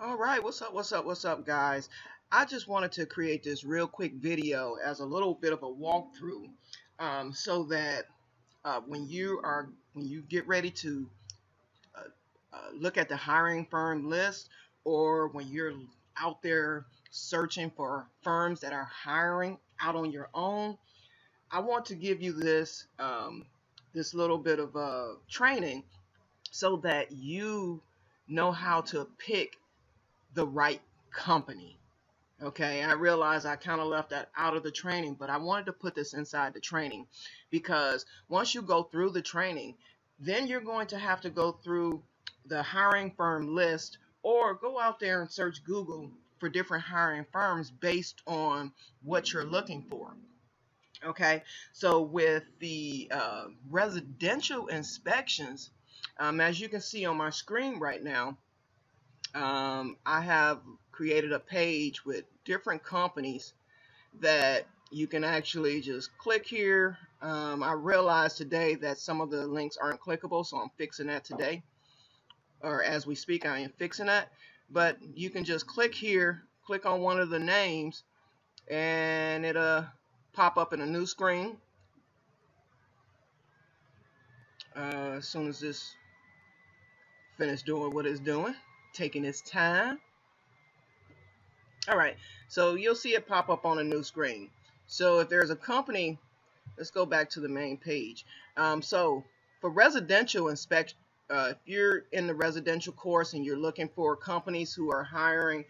All right, what's up, guys? I just wanted to create this real quick video as a little bit of a walkthrough, so that when you get ready to uh, look at the hiring firm list, or when you're out there searching for firms that are hiring out on your own, I want to give you this little bit of training so that you know how to pick the right company. Okay, I realize I kind of left that out of the training, but I wanted to put this inside the training because once you go through the training, then you're going to have to go through the hiring firm list or go out there and search Google for different hiring firms based on what you're looking for. Okay, so with the residential inspections, as you can see on my screen right now, I have created a page with different companies that you can actually just click here. I realized today that some of the links aren't clickable, so I'm fixing that today. Or as we speak, I am fixing that. But you can just click here, click on one of the names, and it'll pop up in a new screen. As soon as this finishes doing what it's doing, taking its time. All right, so you'll see it pop up on a new screen. So if there's a company, let's go back to the main page. So for residential inspection, if you're in the residential course and you're looking for companies who are hiring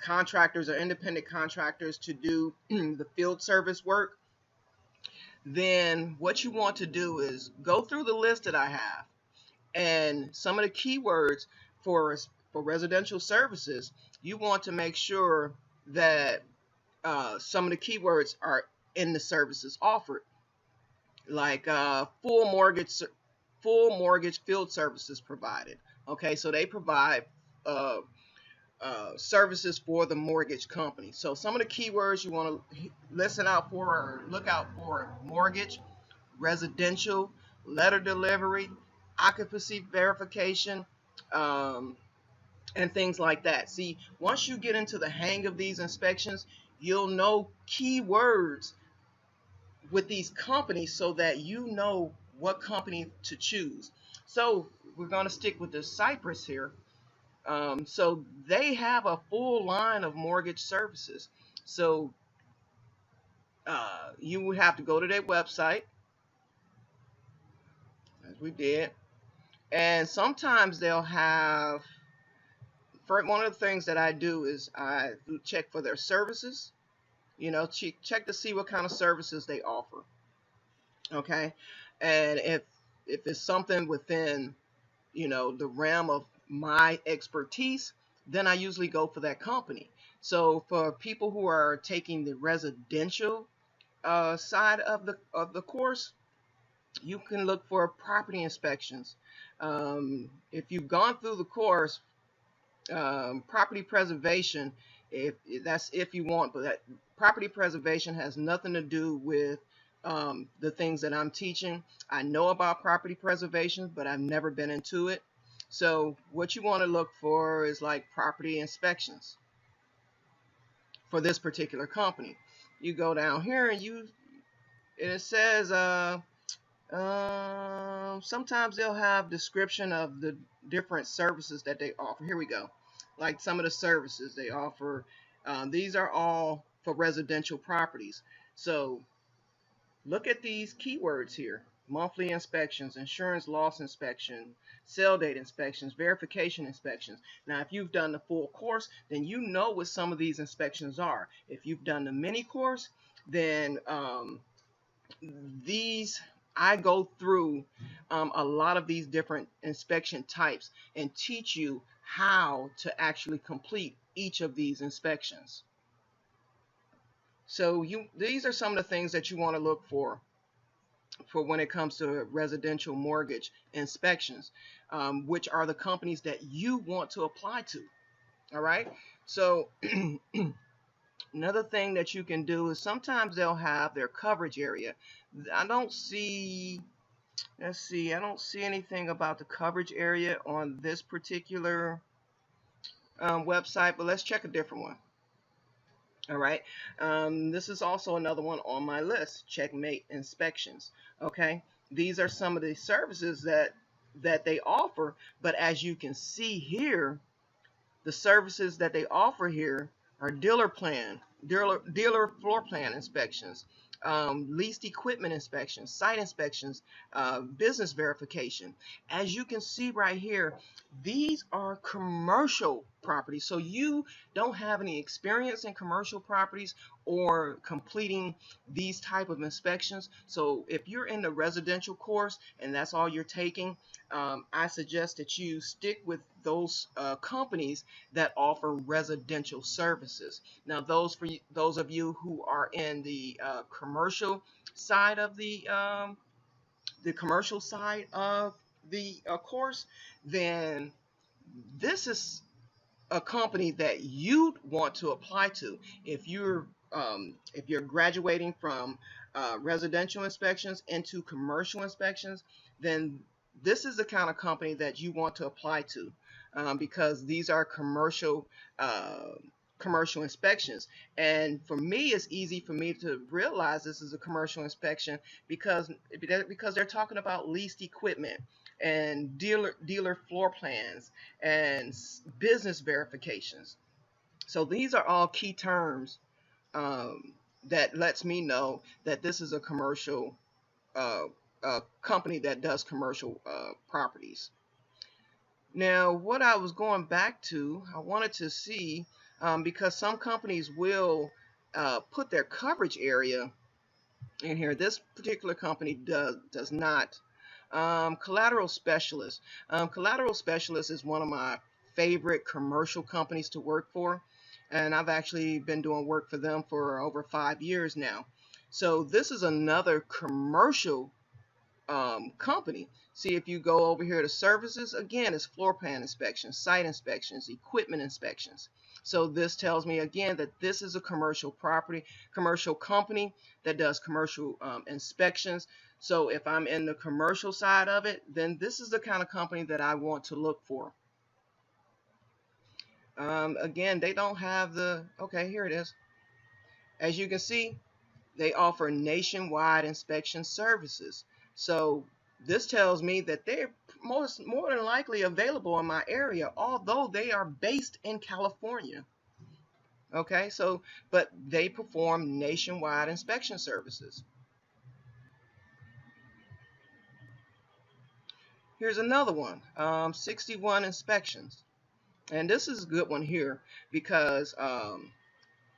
contractors or independent contractors to do the field service work, then what you want to do is go through the list that I have, and some of the keywords for residential services, you want to make sure that some of the keywords are in the services offered, like full mortgage field services provided. Okay, so they provide uh, services for the mortgage company. So some of the keywords you want to listen out for or look out for: mortgage, residential, letter delivery, occupancy verification, um, and things like that. See, once you get into the hang of these inspections, you'll know keywords with these companies so that you know what company to choose. So we're going to stick with the Cypress here. So they have a full line of mortgage services. So you would have to go to their website, as we did, and sometimes they'll have. For one of the things that I do is I check for their services. Check to see what kind of services they offer. Okay, and if it's something within the realm of my expertise, then I usually go for that company. So for people who are taking the residential side of the course, you can look for property inspections. If you've gone through the course, property preservation, if that's if you want, but that property preservation has nothing to do with the things that I'm teaching. I know about property preservation, but I've never been into it. So what you want to look for is like property inspections for this particular company. You go down here and it says sometimes they'll have description of the different services that they offer. Here we go. Like some of the services they offer. These are all for residential properties. So look at these keywords here: monthly inspections, insurance loss inspection, sale date inspections, verification inspections. Now, if you've done the full course, then you know what some of these inspections are. If you've done the mini course, then these I go through a lot of these different inspection types and teach you how to actually complete each of these inspections. So these are some of the things that you want to look for when it comes to residential mortgage inspections, which are the companies that you want to apply to. All right. So another thing that you can do is sometimes they'll have their coverage area. I don't see, let's see, I don't see anything about the coverage area on this particular website, but let's check a different one. All right. This is also another one on my list. Checkmate Inspections. Okay. These are some of the services that they offer, but as you can see here, the services that they offer here are dealer floor plan inspections, leased equipment inspections, site inspections, business verification. As you can see right here, these are commercial properties. So you don't have any experience in commercial properties or completing these type of inspections. So if you're in the residential course and that's all you're taking, I suggest that you stick with those companies that offer residential services. Now, those of you who are in commercial side of the commercial side of the course, then this is a company that you want to apply to. If you're graduating from residential inspections into commercial inspections, then this is the kind of company that you want to apply to, because these are uh, commercial inspections. And for me, it's easy for me to realize this is a commercial inspection because they're talking about leased equipment and dealer floor plans and business verifications. So these are all key terms, um, that lets me know that this is a commercial uh, company that does commercial properties. Now, what I was going back to, I wanted to see, because some companies will put their coverage area in here. This particular company does not. Collateral Specialist. Collateral Specialist is one of my favorite commercial companies to work for, and I've actually been doing work for them for over 5 years now. So this is another commercial company. See, if you go over here to services, again, it's floor plan inspections, site inspections, equipment inspections. So this tells me again that this is a commercial company that does commercial inspections. So if I'm in the commercial side of it, then this is the kind of company that I want to look for. Again, they don't have okay, here it is. As you can see, they offer nationwide inspection services. So this tells me that they're more than likely available in my area, although they are based in California. Okay, so but they perform nationwide inspection services. Here's another one, 61 inspections. And this is a good one here because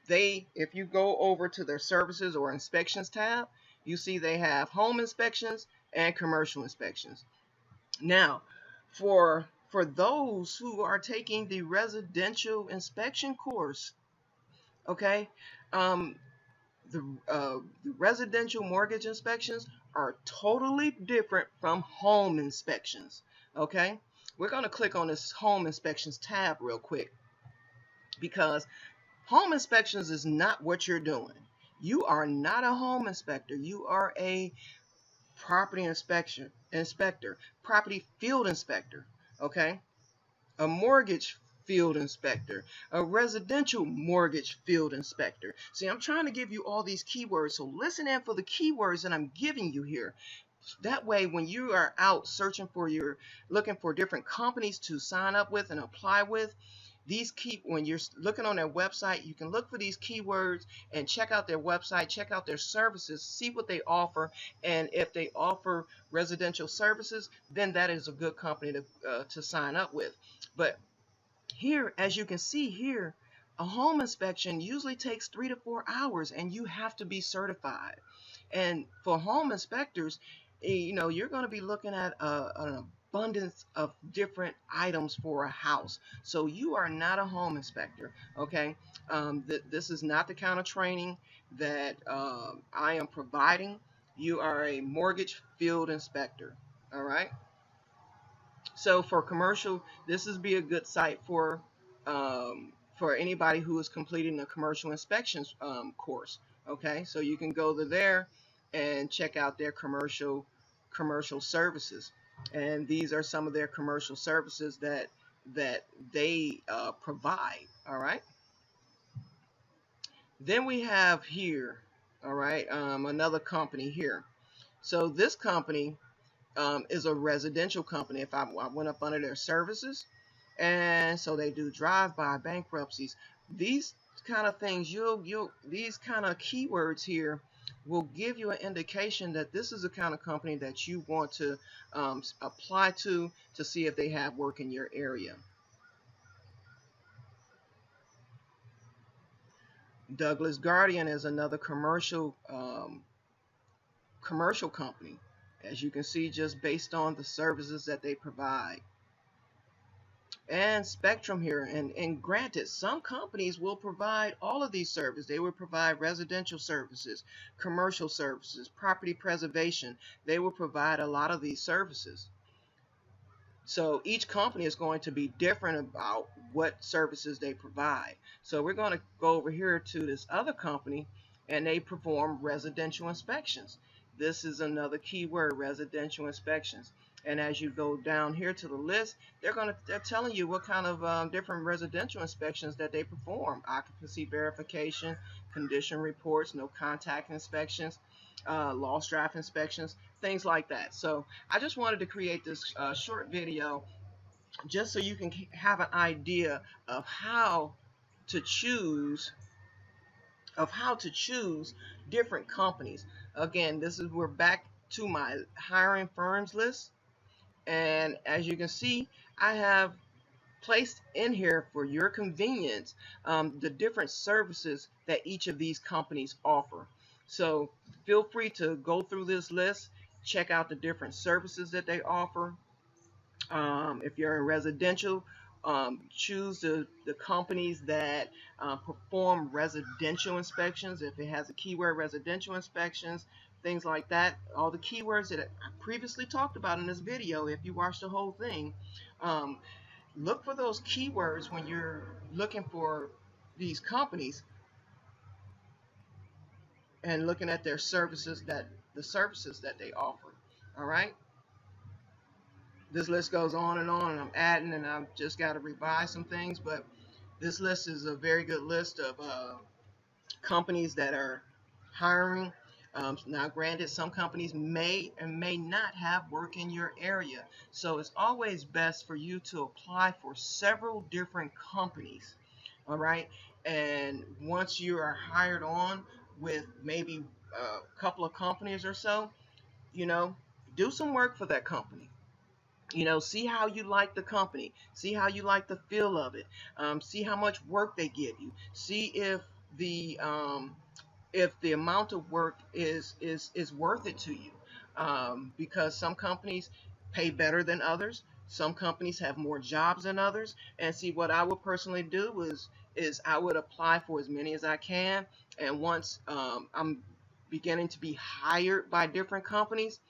if you go over to their services or inspections tab, you see they have home inspections and commercial inspections. Now, for those who are taking the residential inspection course, okay, um, the residential mortgage inspections are totally different from home inspections. Okay, we're going to click on this home inspections tab real quick, because home inspections is not what you're doing. You are not a home inspector. You are a property inspector, property field inspector, okay? A mortgage field inspector, a residential mortgage field inspector. See, I'm trying to give you all these keywords, so listen in for the keywords that I'm giving you here. That way, when you are out looking for different companies to sign up with and apply with, when you're looking on their website, you can look for these keywords and check out their website, check out their services, see what they offer, and if they offer residential services, then that is a good company to sign up with. But here, as you can see here, a home inspection usually takes 3 to 4 hours, and you have to be certified. And for home inspectors, you're going to be looking at an abundance of different items for a house. So you are not a home inspector, okay? This is not the kind of training that I am providing. You are a mortgage field inspector, all right? So for commercial, this is be a good site for anybody who is completing a commercial inspections course. Okay, so you can go to there and check out their commercial services. And these are some of their commercial services that they provide. All right. Then we have here, all right, another company here. So this company is a residential company. If I went up under their services, and so they do drive-by bankruptcies. These kind of things, these kind of keywords here will give you an indication that this is the kind of company that you want to apply to see if they have work in your area. Douglas Guardian is another commercial company, as you can see, just based on the services that they provide. And Spectrum here, and granted, some companies will provide all of these services. They will provide residential services, commercial services, property preservation. They will provide a lot of these services. So each company is going to be different about what services they provide. So we're going to go over here to this other company, and they perform residential inspections. This is another keyword, residential inspections. And as you go down here to the list, they're telling you what kind of different residential inspections that they perform: occupancy verification, condition reports, no contact inspections, lost draft inspections, things like that. So I just wanted to create this short video just so you can have an idea of to choose how to choose different companies. Again, we're back to my hiring firms list, and as you can see, I have placed in here for your convenience the different services that each of these companies offer. So feel free to go through this list, check out the different services that they offer. If you're in residential, choose the companies that perform residential inspections. If it has a keyword, residential inspections, things like that. All the keywords that I previously talked about in this video, if you watch the whole thing, look for those keywords when you're looking for these companies and looking at their services the services that they offer. All right. This list goes on, and I'm adding, and I've just got to revise some things, but this list is a very good list of companies that are hiring. Now, granted, some companies may and may not have work in your area, so it's always best for you to apply for several different companies. All right, and once you are hired on with maybe a couple of companies or so, you know, do some work for that company. See how you like the company, see how you like the feel of it, see how much work they give you, see if the amount of work is worth it to you, because some companies pay better than others, some companies have more jobs than others. And see, what I would personally do is I would apply for as many as I can, and once I'm beginning to be hired by different companies,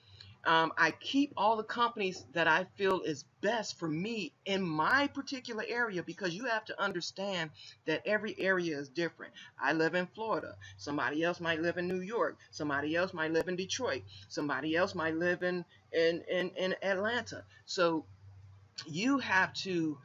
I keep all the companies that I feel is best for me in my particular area, because you have to understand that every area is different. I live in Florida. Somebody else might live in New York. Somebody else might live in Detroit. Somebody else might live in Atlanta. So you have to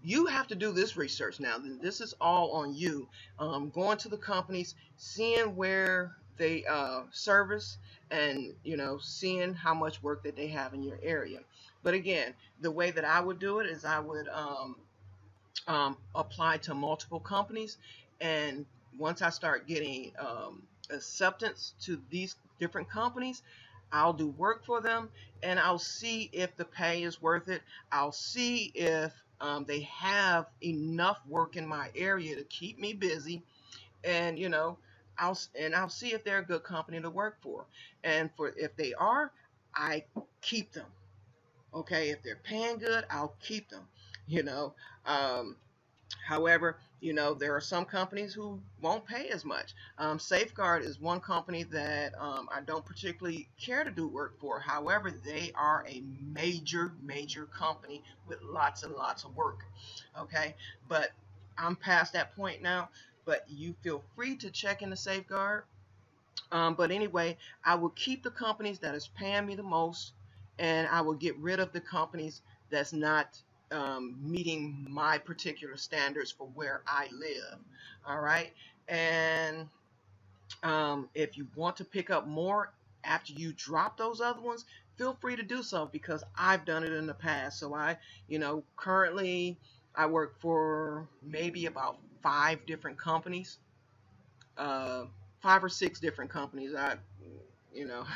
do this research. Now, this is all on you. Going to the companies, seeing where they service, and seeing how much work that they have in your area. But again, the way that I would do it is I would apply to multiple companies, and once I start getting acceptance to these different companies, I'll do work for them, and I'll see if the pay is worth it. I'll see if they have enough work in my area to keep me busy, and I'll see if they're a good company to work for. And if they are, I keep them. Okay, if they're paying good, I'll keep them. You know, um, However, there are some companies who won't pay as much. Safeguard is one company that I don't particularly care to do work for. However, they are a major company with lots and lots of work. Okay, but I'm past that point now. But you feel free to check into Safeguard. But anyway, I will keep the companies that is paying me the most, and I will get rid of the companies that's not meeting my particular standards for where I live. All right. And if you want to pick up more after you drop those other ones, feel free to do so, because I've done it in the past. So currently I work for maybe about 5 different companies, uh, 5 or 6 different companies. You know,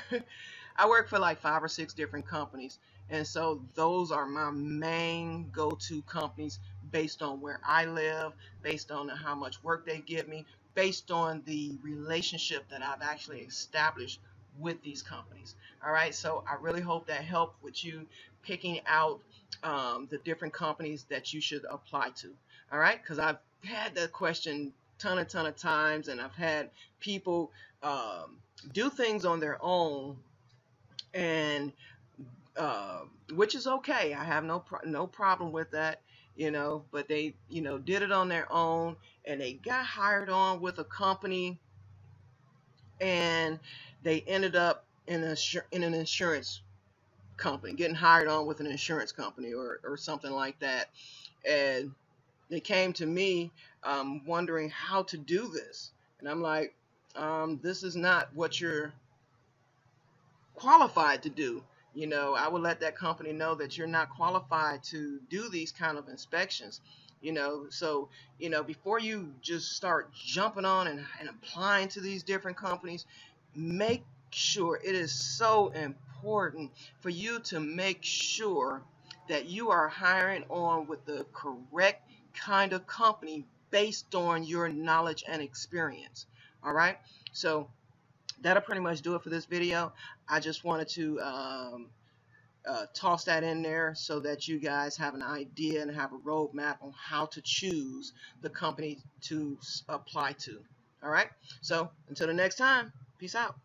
I work for like 5 or 6 different companies. And so those are my main go-to companies based on where I live, based on how much work they give me, based on the relationship that I've actually established with these companies. All right. So I really hope that helped with you picking out the different companies that you should apply to. All right. Because I've had that question ton of times, and I've had people do things on their own, and uh, which is okay. I have no problem with that, But they, did it on their own, and they got hired on with a company, and they ended up in an insurance company, getting hired on with an insurance company or something like that, and they came to me wondering how to do this, and I'm like, this is not what you're qualified to do. I would let that company know that you're not qualified to do these kind of inspections. So before you just start jumping on and applying to these different companies, make sure, it is so important for you to make sure that you are hiring on with the correct kind of company based on your knowledge and experience. All right. So that'll pretty much do it for this video. I just wanted to toss that in there so that you guys have an idea and have a roadmap on how to choose the company to apply to. All right. So until the next time, peace out.